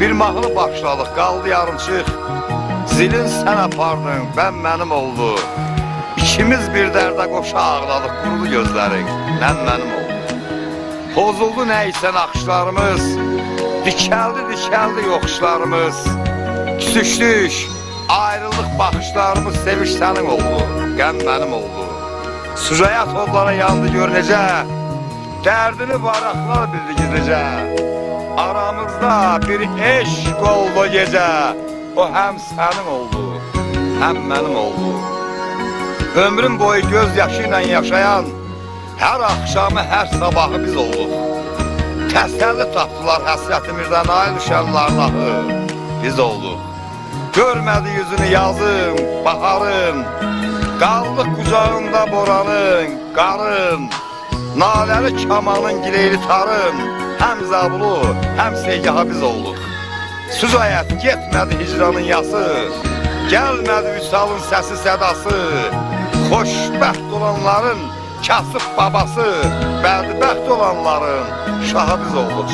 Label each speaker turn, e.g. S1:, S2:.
S1: Bir mahnı başladıq, qaldı yarımçıq. Zilin sən apardın, ben mənim oldu. İkimiz bir dərdə qoşa ağladıq, qurudu gözlərin, mən mənim oldu. Pozuldu nəysə naxışlarımız, dikəldi yoxuşlarımız. Küsüşdük, ayrılıq baxışlarımız, seviş sənin oldu, qəm mənim oldu. Sücayat odlara yandı gör necə, dərdini varaqlar bildi gizlicə. Aramızda bir eşq oldu gecə, o həm sənin oldu, həm mənim oldu. Ömrüm boyu göz yaşı ilə yaşayan, hər axşamı, hər sabahı biz olduq. Təsəlli tapdılar həsrətimizdən ayrışanların ahı, biz olduq. Görmədi yüzünü yazın, baharın, qaldıq qucağında boranın, qarın. Naləli kamanın, gileyli tarın, həm zabulu, həm seygaha biz olduq. Sücayət getmədi hicranın yası, gəlmədi vüsalın səsi sədası. Xoşbəxt olanların kasıb babası, bədbəxt olanların şahı biz olduq.